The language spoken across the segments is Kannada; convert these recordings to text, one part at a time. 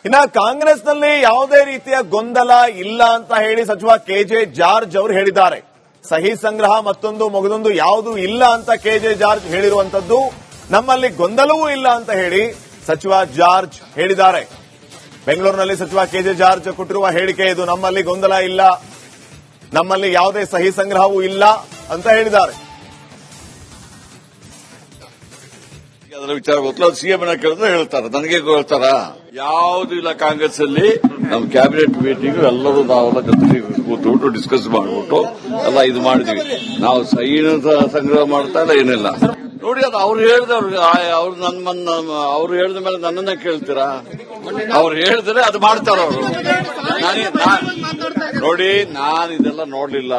ಇನ್ನ ಕಾಂಗ್ರೆಸ್ನಲ್ಲಿ ಯಾವುದೇ ರೀತಿಯ ಗೊಂದಲ ಇಲ್ಲ ಅಂತ ಹೇಳಿ ಸಚಿವ ಕೆಜೆ ಜಾರ್ಜ್ ಅವರು ಹೇಳಿದ್ದಾರೆ. ಸಹಿ ಸಂಗ್ರಹ ಮತ್ತೊಂದು ಮಗದೊಂದು ಯಾವುದೂ ಇಲ್ಲ ಅಂತ ಕೆಜೆ ಜಾರ್ಜ್ ಹೇಳಿರುವಂತದ್ದು. ನಮ್ಮಲ್ಲಿ ಗೊಂದಲವೂ ಇಲ್ಲ ಅಂತ ಹೇಳಿ ಸಚಿವ ಜಾರ್ಜ್ ಹೇಳಿದ್ದಾರೆ. ಬೆಂಗಳೂರಿನಲ್ಲಿ ಸಚಿವ ಕೆಜೆ ಜಾರ್ಜ್ ಕೊಟ್ಟಿರುವ ಹೇಳಿಕೆ ಇದು. ನಮ್ಮಲ್ಲಿ ಗೊಂದಲ ಇಲ್ಲ, ನಮ್ಮಲ್ಲಿ ಯಾವುದೇ ಸಹಿ ಸಂಗ್ರಹವೂ ಇಲ್ಲ ಅಂತ ಹೇಳಿದ್ದಾರೆ. ಅದರ ವಿಚಾರ ಗೊತ್ತಿಲ್ಲ. ಸಿಎಂ ಕೇಳಿದ್ರೆ ಹೇಳ್ತಾರೆ, ನನಗೆ ಹೇಳ್ತಾರ. ಯಾವ್ದು ಇಲ್ಲ ಕಾಂಗ್ರೆಸ್ ಅಲ್ಲಿ. ನಮ್ ಕ್ಯಾಬಿನೆಟ್ ಮೀಟಿಂಗ್ ಎಲ್ಲರೂ ನಾವೆಲ್ಲ ಜೊತೆಗೆ ಕೂತ್ಬಿಟ್ಟು ಡಿಸ್ಕಸ್ ಮಾಡ್ಬಿಟ್ಟು ಎಲ್ಲ ಇದು ಮಾಡಿದೀವಿ. ನಾವು ಸಹಿ ಸಂಗ್ರಹ ಮಾಡ್ತಾ ಇಲ್ಲ, ಏನಿಲ್ಲ. ನೋಡಿ, ಅದು ಅವ್ರು ಹೇಳಿದವ್ರು ಅವ್ರು ಹೇಳಿದ ಮೇಲೆ ನನ್ನನ್ನ ಕೇಳ್ತೀರಾ? ಅವ್ರು ಹೇಳಿದ್ರೆ ಅದು ಮಾಡ್ತಾರ ಅವರು. ನೋಡಿ, ನಾನು ಇದೆಲ್ಲ ನೋಡ್ಲಿಲ್ಲ.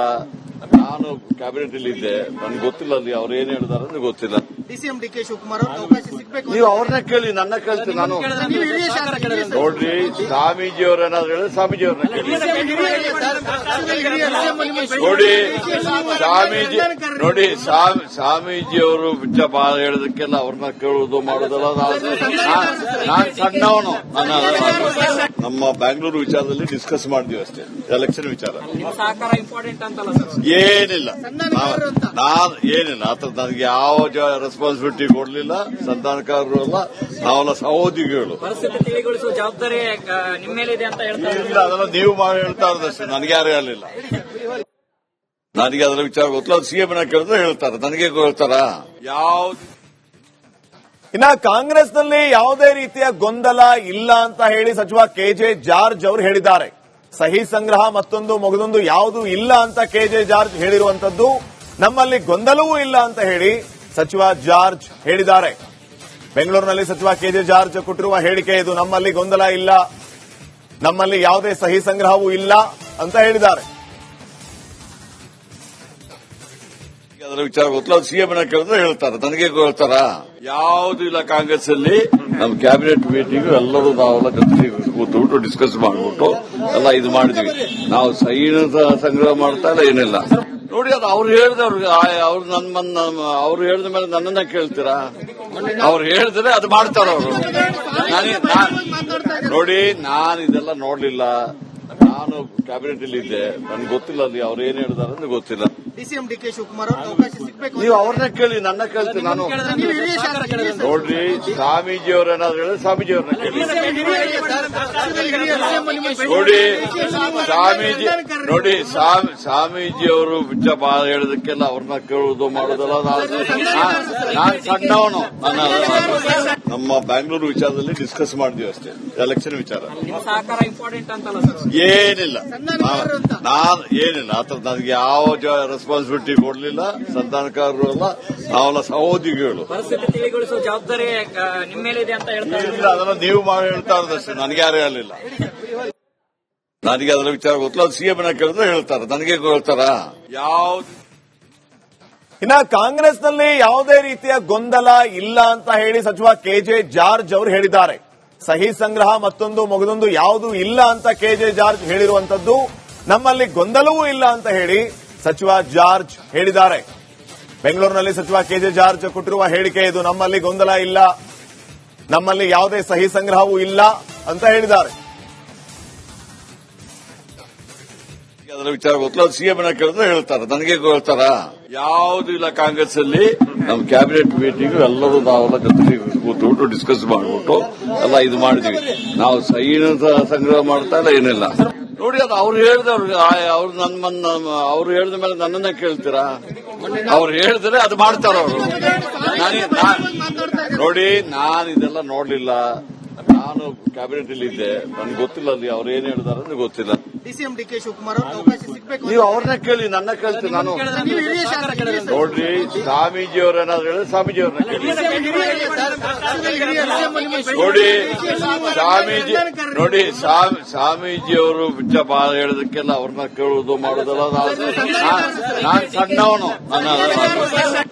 ನಾನು ಕ್ಯಾಬಿನೆಟ್ ಅಲ್ಲಿ ಇದ್ದೆ, ನನ್ಗೆ ಗೊತ್ತಿಲ್ಲ ಅಲ್ಲಿ ಅವ್ರು ಏನ್ ಹೇಳಿದಾರೆ ಅಂತ ಗೊತ್ತಿಲ್ಲ. ಡಿಸಿಎಂ ಡಿಕೆ ಶಿವಕುಮಾರ್ ಅವಕಾಶ ಸಿಗಬೇಕು. ನೀವು ಅವ್ರನ್ನ ಕೇಳಿ, ನನ್ನ ಕೇಳ್ತೀನಿ ನಾನು. ನೋಡ್ರಿ, ಸ್ವಾಮೀಜಿ ಅವ್ರೇನಾದ್ರು ಹೇಳಿದ್ರೆ ಸ್ವಾಮೀಜಿ ಅವ್ರನ್ನ ಕೇಳಿ. ನೋಡಿ ಸ್ವಾಮೀಜಿ ಅವರು ಹೇಳೋದಕ್ಕೆಲ್ಲ ಅವ್ರನ್ನ ಕೇಳುವುದು ಮಾಡೋದಲ್ಲ. ನಾನು ಸಣ್ಣವನು. ನಮ್ಮ ಬ್ಯಾಂಗ್ಳೂರು ವಿಚಾರದಲ್ಲಿ ಡಿಸ್ಕಸ್ ಮಾಡಿದ್ವಿ ಅಷ್ಟೇ, ಎಲೆಕ್ಷನ್ ವಿಚಾರ. ಏನಿಲ್ಲ, ಏನಿಲ್ಲ. ನನಗೆ ಯಾವ ರೆಸ್ಪಾನ್ಸಿಬಿಲಿಟಿ ಕೊಡ್ಲಿಲ್ಲ. ಸಂಧಾನಕಾರರು ಅಲ್ಲ, ನಾವೆಲ್ಲ ಸಹೋದ್ಯೋಗಿಗಳು. ಜವಾಬ್ದಾರಿ ನಿಮ್ಮ ಮೇಲಿದೆ ಅಂತ ಇಲ್ಲ, ಅದೆಲ್ಲ ನೀವು ಮಾಡಿ ಹೇಳ್ತಾ ಇರೋದಷ್ಟೇ, ನನಗೆ ಯಾರು ಹೇಳಲಿಲ್ಲ. ನನಗೆ ಅದರ ವಿಚಾರ ಗೊತ್ತಿಲ್ಲ. ಸಿಎಂ ಕೇಳಿದ್ರೆ ಹೇಳ್ತಾರೆ, ನನಗೆ ಹೇಳ್ತಾರ. ಯಾವ್ದು ಇನ್ನ ಕಾಂಗ್ರೆಸ್ನಲ್ಲಿ ಯಾವುದೇ ರೀತಿಯ ಗೊಂದಲ ಇಲ್ಲ ಅಂತ ಹೇಳಿ ಸಚಿವ ಕೆಜೆ ಜಾರ್ಜ್ ಅವರು ಹೇಳಿದ್ದಾರೆ. ಸಹಿ ಸಂಗ್ರಹ ಮತ್ತೊಂದು ಮಗದೊಂದು ಯಾವುದೂ ಇಲ್ಲ ಅಂತ ಕೆಜೆ ಜಾರ್ಜ್ ಹೇಳಿರುವಂತದ್ದು. ನಮ್ಮಲ್ಲಿ ಗೊಂದಲವೂ ಇಲ್ಲ ಅಂತ ಹೇಳಿ ಸಚಿವ ಜಾರ್ಜ್ ಹೇಳಿದ್ದಾರೆ. ಬೆಂಗಳೂರಿನಲ್ಲಿ ಸಚಿವ ಕೆಜೆ ಜಾರ್ಜ್ ಕೊಟ್ಟಿರುವ ಹೇಳಿಕೆ ಇದು. ನಮ್ಮಲ್ಲಿ ಗೊಂದಲ ಇಲ್ಲ, ನಮ್ಮಲ್ಲಿ ಯಾವುದೇ ಸಹಿ ಸಂಗ್ರಹವೂ ಇಲ್ಲ ಅಂತ ಹೇಳಿದ್ದಾರೆ. ಅದರ ವಿಚಾರ ಗೊತ್ತಿಲ್ಲ. ಸಿಎಂ ಕೇಳಿದ್ರೆ ಹೇಳ್ತಾರೆ, ನನಗೆ ಹೇಳ್ತಾರ. ಯಾವ್ದು ಇಲ್ಲ ಕಾಂಗ್ರೆಸ್ ಅಲ್ಲಿ. ನಮ್ ಕ್ಯಾಬಿನೆಟ್ ಮೀಟಿಂಗ್ ಎಲ್ಲರೂ ನಾವೆಲ್ಲ ಜೊತೆಗೆ ಕೂತ್ಬಿಟ್ಟು ಡಿಸ್ಕಸ್ ಮಾಡ್ಬಿಟ್ಟು ಎಲ್ಲ ಇದು ಮಾಡಿದೀವಿ. ನಾವು ಸಹಿ ಸಂಗ್ರಹ ಮಾಡ್ತಾ ಇಲ್ಲ, ಏನಿಲ್ಲ. ನೋಡಿ, ಅದು ಅವ್ರು ಹೇಳಿದವ್ರು ಅವ್ರು ಹೇಳಿದ ಮೇಲೆ ನನ್ನನ್ನ ಕೇಳ್ತೀರಾ? ಅವ್ರು ಹೇಳಿದ್ರೆ ಅದು ಮಾಡ್ತಾರ ಅವರು. ನೋಡಿ, ನಾನು ಇದೆಲ್ಲ ನೋಡ್ಲಿಲ್ಲ. ನಾನು ಕ್ಯಾಬಿನೆಟ್ ಅಲ್ಲಿ ಇದ್ದೆ, ನನ್ಗೆ ಗೊತ್ತಿಲ್ಲ ಅಲ್ಲಿ ಅವ್ರು ಏನ್ ಹೇಳಿದಾರೆ ಅಂತ ಗೊತ್ತಿಲ್ಲ. ಡಿಸಿಎಂ ಡಿಕೆ ಶಿವಕುಮಾರ್ ಅವಕಾಶ ಸಿಗಬೇಕು. ನೀವು ಅವ್ರನ್ನ ಕೇಳಿ, ನನ್ನ ಕೇಳ್ತೀನಿ ನಾನು. ನೋಡ್ರಿ, ಸ್ವಾಮೀಜಿ ಅವ್ರೇನಾದ್ರು ಹೇಳಿದ್ರೆ ಸ್ವಾಮೀಜಿ ಅವ್ರನ್ನ ಕೇಳಿ. ನೋಡಿ ಸ್ವಾಮೀಜಿ ಅವರು ಹೇಳೋದಕ್ಕೆಲ್ಲ ಅವ್ರನ್ನ ಕೇಳುವುದು ಮಾಡೋದಲ್ಲ. ನಾನು ಸಣ್ಣವನು. ನಮ್ಮ ಬ್ಯಾಂಗ್ಳೂರು ವಿಚಾರದಲ್ಲಿ ಡಿಸ್ಕಸ್ ಮಾಡಿದ್ವಿ ಅಷ್ಟೇ, ಎಲೆಕ್ಷನ್ ವಿಚಾರ. ಏನಿಲ್ಲ, ಏನಿಲ್ಲ. ನನಗೆ ಯಾವ ರೆಸ್ಪಾನ್ಸಿಬಿಲಿಟಿ ಕೊಡ್ಲಿಲ್ಲ. ಸಂಧಾನಕಾರರು ಅಲ್ಲ, ನಾವೆಲ್ಲ ಸಹೋದ್ಯೋಗಿಗಳು. ಜವಾಬ್ದಾರಿ ನಿಮ್ಮ ಮೇಲಿದೆ ಅಂತ ಇಲ್ಲ, ಅದೆಲ್ಲ ನೀವು ಮಾಡಿ ಹೇಳ್ತಾ ಇರೋದಷ್ಟೇ, ನನಗೆ ಯಾರು ಹೇಳಲಿಲ್ಲ. ನನಗೆ ಅದರ ವಿಚಾರ ಗೊತ್ತಿಲ್ಲ. ಸಿಎಂ ಕೇಳಿದ್ರೆ ಹೇಳ್ತಾರೆ, ನನಗೆ ಹೇಳ್ತಾರ. ಯಾವ್ದು ಇನ್ನ ಕಾಂಗ್ರೆಸ್ನಲ್ಲಿ ಯಾವುದೇ ರೀತಿಯ ಗೊಂದಲ ಇಲ್ಲ ಅಂತ ಹೇಳಿ ಸಚಿವ ಕೆಜೆ ಜಾರ್ಜ್ ಅವರು ಹೇಳಿದ್ದಾರೆ. ಸಹಿ ಸಂಗ್ರಹ ಮತ್ತೊಂದು ಮಗದೊಂದು ಯಾವುದೂ ಇಲ್ಲ ಅಂತ ಕೆಜೆ ಜಾರ್ಜ್ ಹೇಳಿರುವಂತದ್ದು. ನಮ್ಮಲ್ಲಿ ಗೊಂದಲವೂ ಇಲ್ಲ ಅಂತ ಹೇಳಿ ಸಚಿವ ಜಾರ್ಜ್ ಹೇಳಿದ್ದಾರೆ. ಬೆಂಗಳೂರಿನಲ್ಲಿ ಸಚಿವ ಕೆಜೆ ಜಾರ್ಜ್ ಕೊಟ್ಟಿರುವ ಹೇಳಿಕೆ ಇದು. ನಮ್ಮಲ್ಲಿ ಗೊಂದಲ ಇಲ್ಲ, ನಮ್ಮಲ್ಲಿ ಯಾವುದೇ ಸಹಿ ಸಂಗ್ರಹವೂ ಇಲ್ಲ ಅಂತ ಹೇಳಿದ್ದಾರೆ. ಅದರ ವಿಚಾರ ಗೊತ್ತಿಲ್ಲ. ಸಿಎಂ ಕೇಳಿದ್ರೆ ಹೇಳ್ತಾರೆ, ನನಗೆ ಹೇಳ್ತಾರ. ಯಾವ್ದು ಇಲ್ಲ ಕಾಂಗ್ರೆಸ್ ಅಲ್ಲಿ. ನಮ್ ಕ್ಯಾಬಿನೆಟ್ ಮೀಟಿಂಗ್ ಎಲ್ಲರೂ ನಾವೆಲ್ಲ ಜೊತೆಗೆ ಕೂತ್ಬಿಟ್ಟು ಡಿಸ್ಕಸ್ ಮಾಡ್ಬಿಟ್ಟು ಎಲ್ಲ ಇದು ಮಾಡಿದೀವಿ. ನಾವು ಸಹಿ ಸಂಗ್ರಹ ಮಾಡ್ತಾ ಇಲ್ಲ, ಏನಿಲ್ಲ. ನೋಡಿ, ಅದು ಅವ್ರು ಹೇಳಿದವ್ರು ಅವ್ರು ಹೇಳಿದ ಮೇಲೆ ನನ್ನನ್ನ ಕೇಳ್ತೀರಾ? ಅವ್ರು ಹೇಳಿದ್ರೆ ಅದು ಮಾಡ್ತಾರ ಅವರು. ನೋಡಿ, ನಾನು ಇದೆಲ್ಲ ನೋಡ್ಲಿಲ್ಲ. ನಾನು ಕ್ಯಾಬಿನೆಟ್ ಅಲ್ಲಿ ಇದ್ದೆ, ನನ್ಗೆ ಗೊತ್ತಿಲ್ಲ ಅಲ್ಲಿ ಅವ್ರು ಏನ್ ಹೇಳಿದಾರೆ ಅಂತ ಗೊತ್ತಿಲ್ಲ. ಡಿಸಿಎಂ ಡಿಕೆ ಶಿವಕುಮಾರ್ ಅವಕಾಶ ಸಿಗಬೇಕು. ನೀವು ಅವ್ರನ್ನ ಕೇಳಿ, ನನ್ನ ಕೇಳ್ತೀನಿ ನಾನು. ನೋಡ್ರಿ, ಸ್ವಾಮೀಜಿ ಅವ್ರೇನಾದ್ರು ಹೇಳಿದ್ರೆ ಸ್ವಾಮೀಜಿ ಅವ್ರನ್ನ ಕೇಳಿ. ಸ್ವಾಮೀಜಿ ಅವರು ಹೇಳೋದಕ್ಕೆಲ್ಲ ಅವ್ರನ್ನ ಕೇಳುವುದು ಮಾಡೋದಲ್ಲ. ನಾನು ಸಣ್ಣವನು.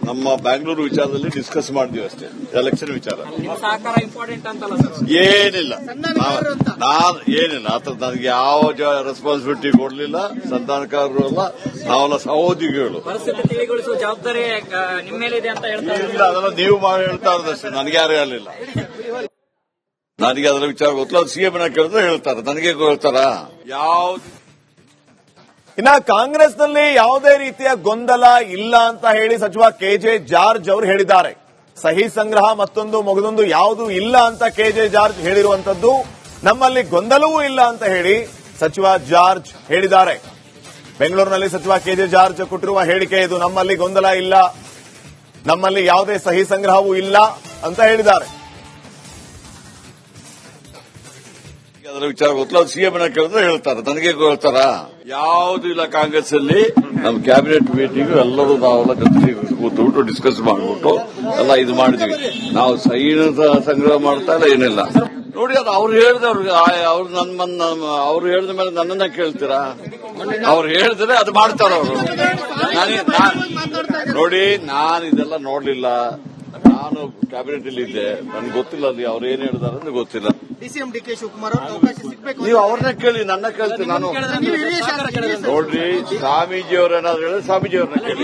ನಮ್ಮ ಬ್ಯಾಂಗ್ಳೂರು ವಿಚಾರದಲ್ಲಿ ಡಿಸ್ಕಸ್ ಮಾಡಿದ್ವಿ ಅಷ್ಟೇ, ಎಲೆಕ್ಷನ್ ವಿಚಾರ. ಏನಿಲ್ಲ, ಏನಿಲ್ಲ. ನನಗೆ ಯಾವ ರೆಸ್ಪಾನ್ಸಿಬಿಲಿಟಿ ಕೊಡ್ಲಿಲ್ಲ. ಸಂಧಾನಕಾರರು ಅಲ್ಲ, ನಾವೆಲ್ಲ ಸಹೋದ್ಯೋಗಿಗಳು. ಜವಾಬ್ದಾರಿ ನಿಮ್ಮ ಮೇಲಿದೆ ಅಂತ ಇಲ್ಲ, ಅದೆಲ್ಲ ನೀವು ಮಾಡಿ ಹೇಳ್ತಾ ಇರೋದಷ್ಟೇ, ನನಗೆ ಯಾರು ಹೇಳಲಿಲ್ಲ. ನನಗೆ ಅದರ ವಿಚಾರ ಗೊತ್ತಿಲ್ಲ. ಸಿಎಂ ಕೇಳಿದ್ರೆ ಹೇಳ್ತಾರೆ, ನನಗೆ ಹೇಳ್ತಾರ? ಯಾವ್ದು ಇನ್ನ ಕಾಂಗ್ರೆಸ್ನಲ್ಲಿ ಯಾವುದೇ ರೀತಿಯ ಗೊಂದಲ ಇಲ್ಲ ಅಂತ ಹೇಳಿ ಸಚಿವ ಕೆಜೆ ಜಾರ್ಜ್ ಅವರು ಹೇಳಿದ್ದಾರೆ. ಸಹಿ ಸಂಗ್ರಹ ಮತ್ತೊಂದು ಮಗದೊಂದು ಯಾವುದೂ ಇಲ್ಲ ಅಂತ ಕೆಜೆ ಜಾರ್ಜ್ ಹೇಳಿರುವಂತದ್ದು. ನಮ್ಮಲ್ಲಿ ಗೊಂದಲವೂ ಇಲ್ಲ ಅಂತ ಹೇಳಿ ಸಚಿವ ಜಾರ್ಜ್ ಹೇಳಿದ್ದಾರೆ. ಬೆಂಗಳೂರಿನಲ್ಲಿ ಸಚಿವ ಕೆಜೆ ಜಾರ್ಜ್ ಕೊಟ್ಟಿರುವ ಹೇಳಿಕೆ ಇದು. ನಮ್ಮಲ್ಲಿ ಗೊಂದಲ ಇಲ್ಲ, ನಮ್ಮಲ್ಲಿ ಯಾವುದೇ ಸಹಿ ಸಂಗ್ರಹವೂ ಇಲ್ಲ ಅಂತ ಹೇಳಿದ್ದಾರೆ. ಅದರ ವಿಚಾರ ಗೊತ್ತಿಲ್ಲ. ಸಿಎಂ ಕೇಳಿದ್ರೆ ಹೇಳ್ತಾರೆ, ನನಗೆ ಹೇಳ್ತಾರ? ಯಾವ್ದು ಇಲ್ಲ ಕಾಂಗ್ರೆಸ್ ಅಲ್ಲಿ. ನಮ್ಮ ಕ್ಯಾಬಿನೆಟ್ ಮೀಟಿಂಗ್ ಎಲ್ಲರೂ ನಾವೆಲ್ಲ ಜೊತೆಗೆ ಕೂತ್ಬಿಟ್ಟು ಡಿಸ್ಕಸ್ ಮಾಡ್ಬಿಟ್ಟು ಎಲ್ಲ ಇದು ಮಾಡಿದ್ವಿ. ನಾವು ಸಹಿ ಸಂಗ್ರಹ ಮಾಡ್ತಾ ಇಲ್ಲ, ಏನಿಲ್ಲ. ನೋಡಿ, ಅದು ಅವ್ರು ಹೇಳಿದವ್ರಿಗೆ ಅವ್ರು ಹೇಳಿದ ಮೇಲೆ ನನ್ನನ್ನ ಕೇಳ್ತೀರಾ? ಅವ್ರು ಹೇಳಿದ್ರೆ ಅದು ಮಾಡ್ತಾರ ಅವರು. ನೋಡಿ, ನಾನು ಇದೆಲ್ಲ ನೋಡ್ಲಿಲ್ಲ. ನಾನು ಕ್ಯಾಬಿನೆಟ್ ಅಲ್ಲಿ ಇದ್ದೆ, ನನ್ಗೆ ಗೊತ್ತಿಲ್ಲ ಅಲ್ಲಿ ಅವ್ರು ಏನ್ ಹೇಳಿದಾರೆ ಅಂದ್ರೆ ಗೊತ್ತಿಲ್ಲ. ಡಿಸಿಎಂ ಡಿಕೆ ಶಿವಕುಮಾರ್ ಅವ್ರಿಗೆ ಅವಕಾಶ ಸಿಗಬೇಕು. ನೀವು ಅವ್ರನ್ನೇ ಕೇಳಿ, ನನ್ನ ಕೇಳ್ತೀನಿ ನಾನು. ನೋಡ್ರಿ, ಸ್ವಾಮೀಜಿ ಅವ್ರೇನಾದ್ರು ಹೇಳಿದ್ರೆ ಸ್ವಾಮೀಜಿ ಅವ್ರನ್ನ ಕೇಳಿ.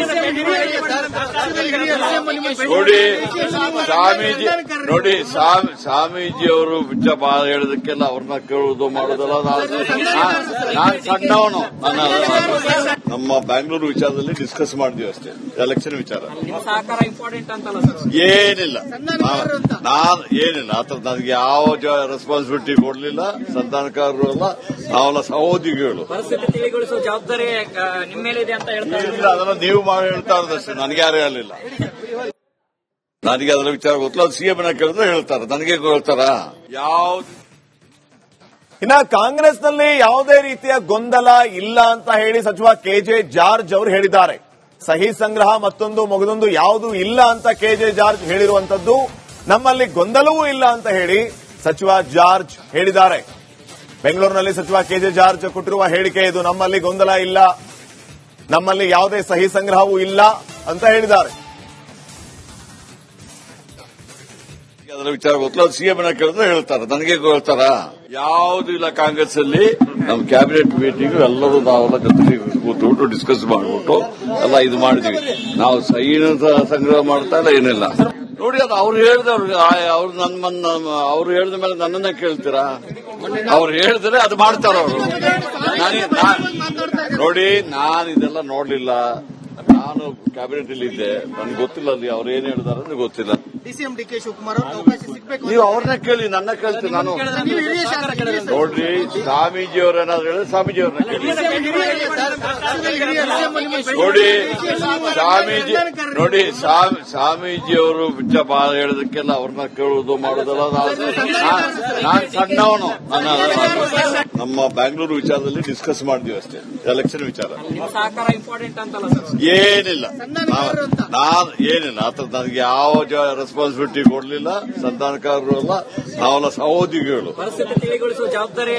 ನೋಡಿ, ಸ್ವಾಮೀಜಿ ಅವರು ಬಿಚ್ಚ ಹೇಳೋದಕ್ಕೆಲ್ಲ ಅವ್ರನ್ನ ಕೇಳುವುದು ಮಾಡೋದಲ್ಲ. ನಾನು ಸಣ್ಣವನು. ನಮ್ಮ ಬ್ಯಾಂಗ್ಳೂರು ವಿಚಾರದಲ್ಲಿ ಡಿಸ್ಕಸ್ ಮಾಡಿದ್ವಿ ಅಷ್ಟೇ, ಎಲೆಕ್ಷನ್ ವಿಚಾರ. ಸಹಕಾರ ಇಂಪಾರ್ಟೆಂಟ್ ಅಂತಲ್ಲ ಸರ್? ಏನಿಲ್ಲ, ನಾನು ಏನಿಲ್ಲ ಆ ಥರ ನನಗೆ ಯಾವ ರೆಸ್ಪಾನ್ಸಿಬಿಲಿಟಿ ಕೊಡ್ಲಿಲ್ಲ. ಸಂಧಾನಕಾರರು ಅಲ್ಲ, ನಾವೆಲ್ಲ ಸಹೋದ್ಯೋಗಿಗಳು. ಪರಿಸ್ಥಿತಿ ತಿಳಿಗೊಳಿಸುವ ಜವಾಬ್ದಾರಿ ನಿಮ್ಮ ಮೇಲಿದೆ ಅಂತ ಹೇಳ್ತಾರೆ. ಇಲ್ಲ, ಅದನ್ನ ನೀವು ಮಾಡಿ ಹೇಳ್ತಾ ಇರೋದಷ್ಟೇ, ನನಗೆ ಯಾರು ಹೇಳಲಿಲ್ಲ. ನನಗೆ ಅದರ ವಿಚಾರ ಗೊತ್ತಿಲ್ಲ. ಸಿಎಂ ಕೇಳಿದ್ರೆ ಹೇಳ್ತಾರೆ, ನನಗೆ ಹೇಳ್ತಾರ? ಯಾವ್ದು ಇನ್ನ ಕಾಂಗ್ರೆಸ್ನಲ್ಲಿ ಯಾವುದೇ ರೀತಿಯ ಗೊಂದಲ ಇಲ್ಲ ಅಂತ ಹೇಳಿ ಸಚಿವ ಕೆಜೆ ಜಾರ್ಜ್ ಅವರು ಹೇಳಿದ್ದಾರೆ. ಸಹಿ ಸಂಗ್ರಹ ಮತ್ತೊಂದು ಮಗದೊಂದು ಯಾವುದೂ ಇಲ್ಲ ಅಂತ ಕೆಜೆ ಜಾರ್ಜ್ ಹೇಳಿರುವಂತದ್ದು. ನಮ್ಮಲ್ಲಿ ಗೊಂದಲವೂ ಇಲ್ಲ ಅಂತ ಹೇಳಿ ಸಚಿವ ಜಾರ್ಜ್ ಹೇಳಿದ್ದಾರೆ. ಬೆಂಗಳೂರಿನಲ್ಲಿ ಸಚಿವ ಕೆಜೆ ಜಾರ್ಜ್ ಕೊಟ್ಟಿರುವ ಹೇಳಿಕೆ ಇದು. ನಮ್ಮಲ್ಲಿ ಗೊಂದಲ ಇಲ್ಲ, ನಮ್ಮಲ್ಲಿ ಯಾವುದೇ ಸಹಿ ಸಂಗ್ರಹವೂ ಇಲ್ಲ ಅಂತ ಹೇಳಿದ್ದಾರೆ. ಅದರ ವಿಚಾರ ಗೊತ್ತಿಲ್ಲ. ಸಿಎಂ ಕೇಳಿದ್ರೆ ಹೇಳ್ತಾರೆ, ನನಗೆ ಹೇಳ್ತಾರ? ಯಾವ್ದು ಇಲ್ಲ ಕಾಂಗ್ರೆಸ್ ಅಲ್ಲಿ. ನಮ್ಮ ಕ್ಯಾಬಿನೆಟ್ ಮೀಟಿಂಗ್ ಎಲ್ಲರೂ ನಾವೆಲ್ಲ ಜೊತೆಗೆ ಕೂತ್ಬಿಟ್ಟು ಡಿಸ್ಕಸ್ ಮಾಡ್ಬಿಟ್ಟು ಎಲ್ಲ ಇದು ಮಾಡಿದ್ವಿ. ನಾವು ಸಹಿ ಸಂಗ್ರಹ ಮಾಡ್ತಾ ಇಲ್ಲ, ಏನಿಲ್ಲ. ನೋಡಿ, ಅದು ಅವ್ರು ಹೇಳಿದವ್ರಿಗೆ ಅವ್ರು ಹೇಳಿದ ಮೇಲೆ ನನ್ನನ್ನ ಕೇಳ್ತೀರಾ? ಅವ್ರು ಹೇಳಿದ್ರೆ ಅದು ಮಾಡ್ತಾರ ಅವರು. ನೋಡಿ, ನಾನು ಇದೆಲ್ಲ ನೋಡ್ಲಿಲ್ಲ. ನಾನು ಕ್ಯಾಬಿನೆಟ್ ಅಲ್ಲಿ ಇದ್ದೆ, ನನ್ಗೆ ಗೊತ್ತಿಲ್ಲ ಅಲ್ಲಿ ಅವ್ರು ಏನ್ ಹೇಳಿದಾರೆ ಅಂದ್ರೆ ಗೊತ್ತಿಲ್ಲ. ಡಿಸಿಎಂ ಡಿಕೆ ಶಿವಕುಮಾರ್ ಅವ್ರಿಗೆ ಅವಕಾಶ ಸಿಗಬೇಕು. ನೀವು ಅವ್ರನ್ನೇ ಕೇಳಿ, ನನ್ನ ಕೇಳ್ತೀನಿ ನಾನು. ನೋಡ್ರಿ, ಸ್ವಾಮೀಜಿ ಅವ್ರೇನಾದ್ರು ಹೇಳಿದ್ರೆ ಸ್ವಾಮೀಜಿ ಅವ್ರನ್ನ ಕೇಳಿ. ನೋಡಿ, ಸ್ವಾಮೀಜಿ ಅವರು ಬಿಚ್ಚ ಹೇಳೋದಕ್ಕೆಲ್ಲ ಅವ್ರನ್ನ ಕೇಳುವುದು ಮಾಡೋದಲ್ಲ. ನಾನು ಸಣ್ಣವನು. ನಮ್ಮ ಬ್ಯಾಂಗ್ಳೂರು ವಿಚಾರದಲ್ಲಿ ಡಿಸ್ಕಸ್ ಮಾಡಿದ್ವಿ ಅಷ್ಟೇ, ಎಲೆಕ್ಷನ್ ವಿಚಾರ. ಸಹಕಾರ ಇಂಪಾರ್ಟೆಂಟ್ ಅಂತಲ್ಲ ಸರ್? ಏನಿಲ್ಲ, ನಾನು ಏನಿಲ್ಲ ಆ ಥರ ನನಗೆ ಯಾವ ರೆಸ್ಪಾನ್ಸಿಬಿಲಿಟಿ ಕೊಡ್ಲಿಲ್ಲ. ಸಂಧಾನಕಾರರು ಅಲ್ಲ, ನಾವೆಲ್ಲ ಸಹೋದ್ಯೋಗಿಗಳು. ಪರಿಸ್ಥಿತಿ ತಿಳಿಗೊಳಿಸುವ ಜವಾಬ್ದಾರಿ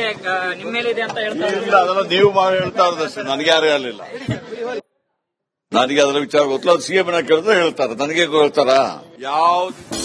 ನಿಮ್ಮ ಮೇಲಿದೆ ಅಂತ ಹೇಳ್ತಾರೆ. ಇಲ್ಲ, ಅದನ್ನ ನೀವು ಮಾಡಿ ಹೇಳ್ತಾ ಇರೋದಷ್ಟೇ, ನನಗೆ ಯಾರು ಹೇಳಲಿಲ್ಲ. ನನಗೆ ಅದರ ವಿಚಾರ ಗೊತ್ತಿಲ್ಲ. ಸಿಎಂ ಕೇಳಿದ್ರೆ ಹೇಳ್ತಾರೆ, ನನಗೆ ಹೇಳ್ತಾರ? ಯಾವ್ದು